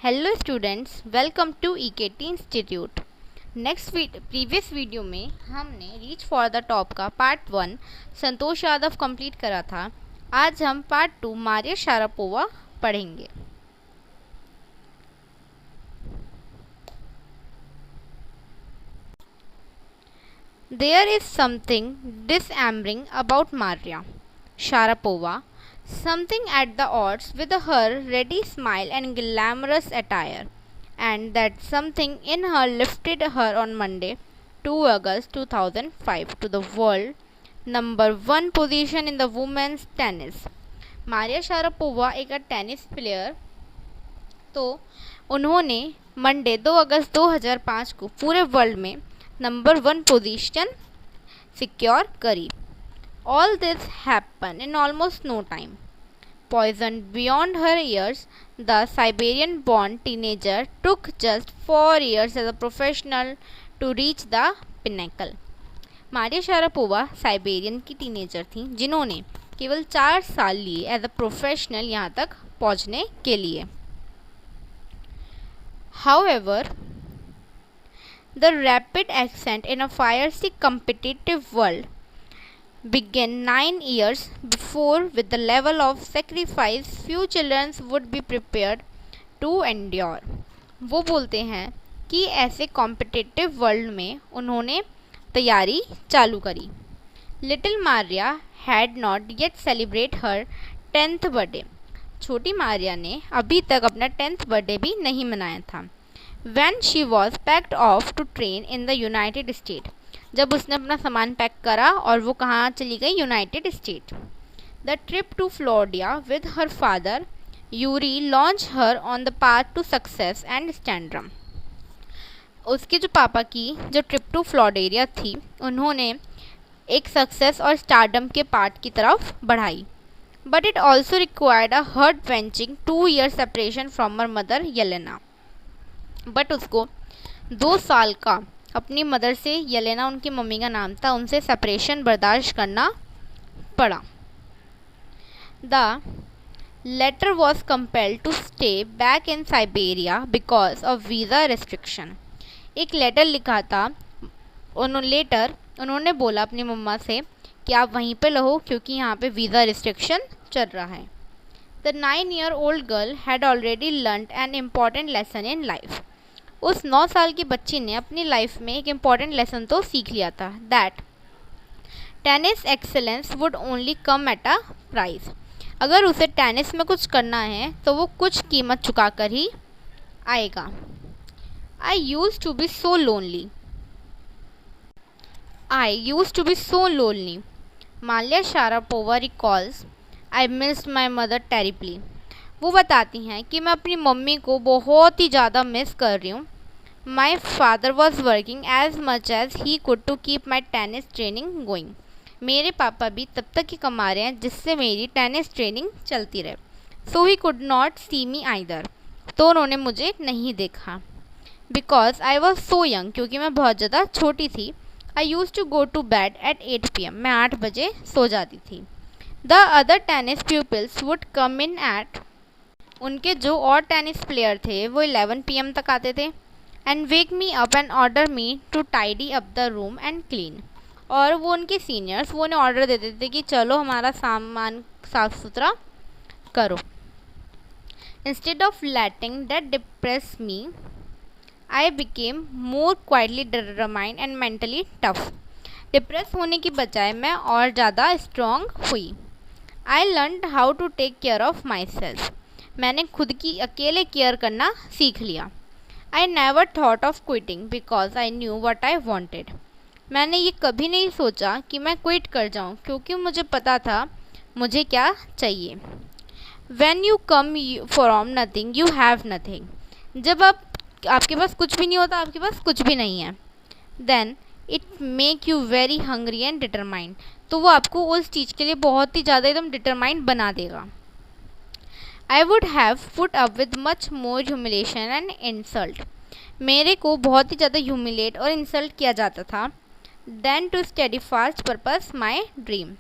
Hello students, welcome to EKT institute. Previous video में हमने reach for the top का part 1 Santosh Yadav complete करा था। आज हम पार्ट 2 मारिया शारापोवा पढ़ेंगे। There is something disarming about Maria Sharapova, something at the odds with her ready smile and glamorous attire, and that something in her lifted her on Monday, 2 August 2005, to the world number 1 position in the women's tennis. Maria Sharapova एक tennis player, तो उन्होंने Monday 2 अगस्त 2005 को पूरे world में number 1 position secure करी। All this happened in almost no time. Poisoned beyond her years, the Siberian-born teenager took just 4 years as a professional to reach the pinnacle. Maria Sharapova Siberian की teenager थी जिन्होंने केवल 4 साल लिए as a professional यहाँ तक पहुँचने के लिए। However, the rapid ascent in a fiercely competitive world began 9 years before with the level of sacrifice few children would be prepared to endure. वो बोलते हैं कि ऐसे कॉम्पिटिटिव वर्ल्ड में उन्होंने तैयारी चालू करी। Little Maria had not yet celebrate her 10th birthday. छोटी मारिया ने अभी तक अपना 10th बर्थडे भी नहीं मनाया था। When she was packed off to train in the United States, जब उसने अपना सामान पैक करा और वो कहाँ चली गई? United state. The trip to Florida with her father, Yuri, launched her on the path to success and stardom. उसके जो पापा की जो ट्रिप टू फ्लोरिडा थी, उन्होंने एक सक्सेस और स्टारडम के पार्ट की तरफ बढ़ाई। But it also required a heart-wrenching 2-year separation from her mother, Yelena. But उसको 2 साल का अपनी मदर से, येलेना उनकी मम्मी का नाम था, उनसे सेपरेशन बर्दाश्त करना पड़ा। The letter was compelled to stay back in Siberia because of visa restriction. एक लेटर लिखा था, उन्होंने बोला अपनी मम्मा से कि आप वहीं पे रहो क्योंकि यहाँ पे वीज़ा रिस्ट्रिक्शन चल रहा है। The 9-year-old girl had already learned an important lesson in life. उस 9 साल की बच्ची ने अपनी लाइफ में एक इम्पॉर्टेंट लेसन तो सीख लिया था, that tennis excellence would only come at a price. अगर उसे टेनिस में कुछ करना है तो वो कुछ कीमत चुका कर ही आएगा। I used to be so lonely. Maria Sharapova recalls, I missed my mother terribly. वो बताती हैं कि मैं अपनी मम्मी को बहुत ही ज़्यादा मिस कर रही हूँ। My father was working as much as he could to keep my tennis training going. मेरे पापा भी तब तक ही कमा रहे हैं जिससे मेरी टेनिस ट्रेनिंग चलती रहे। So he could not see me either, तो उन्होंने मुझे नहीं देखा। Because I was so young, क्योंकि मैं बहुत ज़्यादा छोटी थी। I used to go to bed at 8 PM, मैं 8 बजे सो जाती थी। The other tennis pupils would come in at, उनके जो और टेनिस प्लेयर थे वो 11 PM तक आते थे। And wake me up and order me to tidy up the room and clean. और वो उनके सीनियर्स वो उन्हें ऑर्डर देते थे कि चलो हमारा सामान साफ सुथरा करो। Instead of letting that depress me, I became more quietly determined and mentally tough. Depress होने की बजाय मैं और ज़्यादा स्ट्रॉन्ग हुई। I learned how to take care of myself. मैंने खुद की अकेले केयर करना सीख लिया। I never thought of quitting because I knew what I wanted. मैंने ये कभी नहीं सोचा कि मैं क्विट कर जाऊँ, क्योंकि मुझे पता था मुझे क्या चाहिए। When you come from nothing, you have nothing. जब आपके पास कुछ भी नहीं होता, आपके पास कुछ भी नहीं है, then it make you very hungry and determined. तो वो आपको उस चीज़ के लिए बहुत ही ज़्यादा एकदम डिटरमाइंड बना देगा। I would have put up with much more humiliation and insult. मेरे को बहुत ही ज़्यादा ह्यूमिलेट और इंसल्ट किया जाता था। Then to steady fast purpose my dream,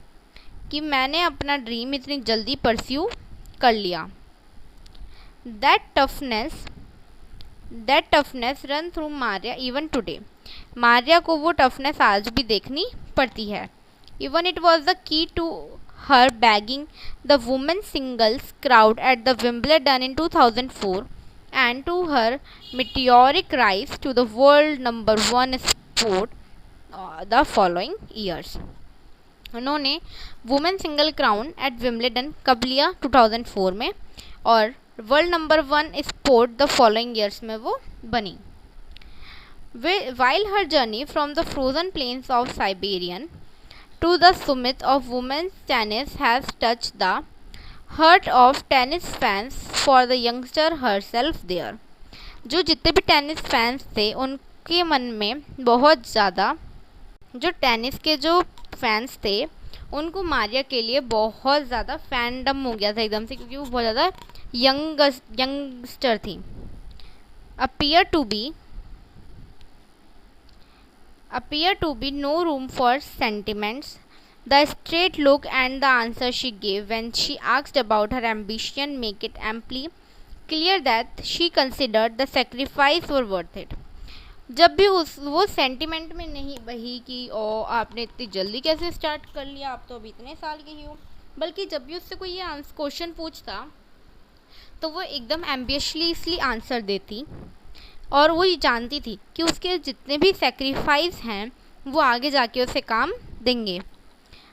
कि मैंने अपना ड्रीम इतनी जल्दी परस्यू कर लिया। That toughness that toughness run through Maria even today. Maria को वो टफनेस आज भी देखनी पड़ती है। Even it was the key to her bagging the women singles crowd at the Wimbledon in 2004 and to her meteoric rise to the world number 1 sport the following years। उन्होंने women single crown at Wimbledon कब लिया? 2004 में, और world number 1 sport the following years में वो बनी। While her journey from the frozen plains of Siberian to the summit of women's tennis has touched the heart of tennis fans for the youngster herself there। जो जितने भी tennis fans थे उनके मन में बहुत ज़्यादा, जो टेनिस के जो फैंस थे उनको मारिया के लिए बहुत ज़्यादा फैंडम हो गया था एकदम से, क्योंकि वो बहुत ज़्यादा यंगस्टर थी। appear to be no room for sentiments। The straight look and the answer she gave when she asked about her ambition make it amply clear that she considered the sacrifice were worth it। जब भी वो sentiment में नहीं बही कि ओ आपने इतनी जल्दी कैसे स्टार्ट कर लिया, आप तो अभी इतने साल के ही हो, बल्कि जब भी उससे कोई ये क्वेश्चन पूछता तो वो एकदम एम्बिशियसली आंसर देती, और वो ये जानती थी कि उसके जितने भी सेक्रीफाइस हैं वो आगे जाके उसे काम देंगे।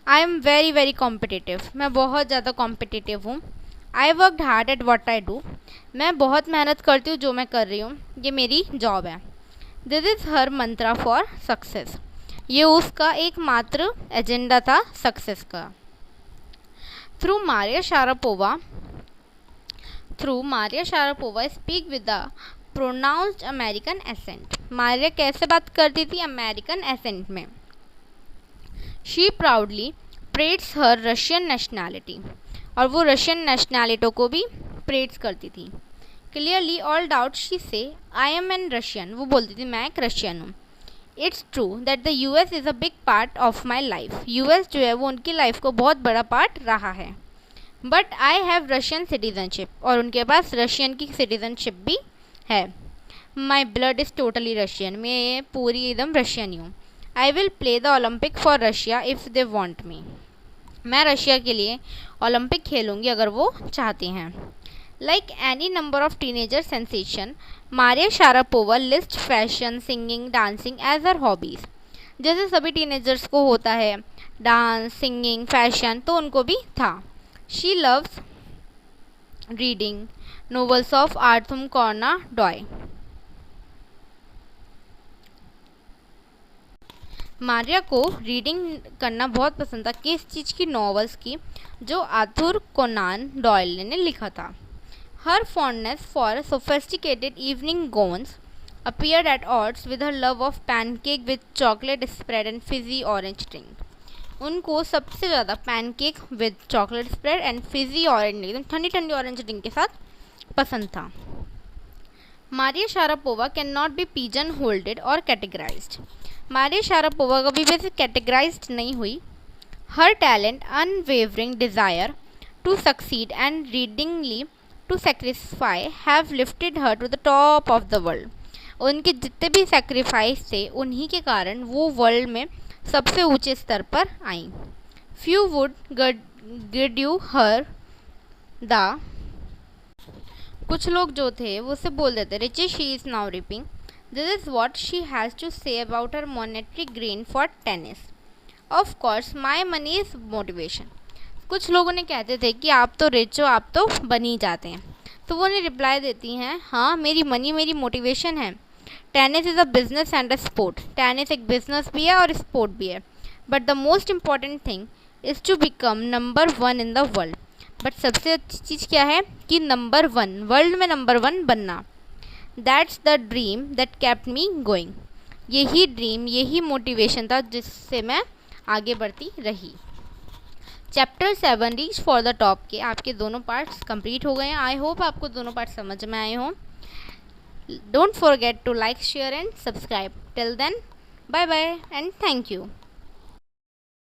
I am very very competitive. मैं बहुत ज़्यादा कॉम्पिटिटिव हूँ। I worked hard at what I do. मैं बहुत मेहनत करती हूँ जो मैं कर रही हूँ, ये मेरी जॉब है। This is her mantra for success. ये उसका एकमात्र एजेंडा था सक्सेस का। Through Maria Sharapova speak with the pronounced American accent. Maria कैसे बात करती थी? अमेरिकन एसेंट में। She proudly parades her Russian nationality, और वो रशियन नेशनैलिटी को भी प्रेड्स करती थी। क्लियरली ऑल डाउट शी से आई एम एन रशियन। वो बोलती थी मैं एक रशियन हूँ। It's true that the US is a big part of my life. US जो है वो उनकी लाइफ को बहुत बड़ा पार्ट रहा है। But I have Russian citizenship, और उनके पास रशियन की सिटीजनशिप भी है। My blood is totally Russian. मैं पूरी एकदम रशियन हूँ। I will play the Olympic for Russia if they want me. मैं रशिया के लिए ओलंपिक खेलूँगी अगर वो चाहते हैं। Like any number of teenager sensation, Maria Sharapova list fashion, singing, dancing as her hobbies. जैसे सभी टीनेजर्स को होता है डांस, सिंगिंग, फैशन, तो उनको भी था। She loves reading novels of Arthur Conan doe. Maria को रीडिंग करना बहुत पसंद था। किस चीज़ की? नॉवेल्स की, जो आर्थर कोनान डॉयल ने लिखा था। Her fondness for sophisticated evening gowns appeared at odds with her love of pancake with chocolate spread and fizzy orange drink। उनको सबसे ज़्यादा pancake with chocolate spread and fizzy orange, एकदम ठंडी ठंडी orange drink के साथ पसंद था। Maria Sharapova can not be pigeon holded और कैटेगराइज्ड। मारिया शारापोवा कभी भी ऐसे कैटेगराइज्ड नहीं हुई। Her talent, unwavering desire to succeed and readily to sacrifice have lifted her to the top of the world. उनके जितने भी सेक्रीफाइस थे उन्हीं के कारण वो वर्ल्ड में सबसे ऊंचे स्तर पर आई। Few would grudge her the, कुछ लोग जो थे वो उससे बोल देते rich she is now reaping. This is what she has to say about her monetary gain for tennis. Of course my money is motivation. कुछ लोगों ने कहते थे कि आप तो रिच हो, आप तो बन ही जाते हैं, तो वो उन्हें रिप्लाई देती हैं हाँ मेरी मनी मेरी मोटिवेशन है। Tennis is a business and a sport. Tennis एक बिजनेस भी है और स्पोर्ट भी है। But the most important thing is to become number 1 in the world. But सबसे अच्छी चीज़ क्या है कि नंबर 1, वर्ल्ड में नंबर 1 बनना। That's the dream that kept me going. यही ड्रीम, यही मोटिवेशन था जिससे मैं आगे बढ़ती रही। Chapter 7 reach for the top के आपके दोनों पार्ट्स कंप्लीट हो गए हैं। आई होप आपको दोनों पार्ट समझ में आए हों। Don't forget to like, share and subscribe. Till then, bye bye and thank you.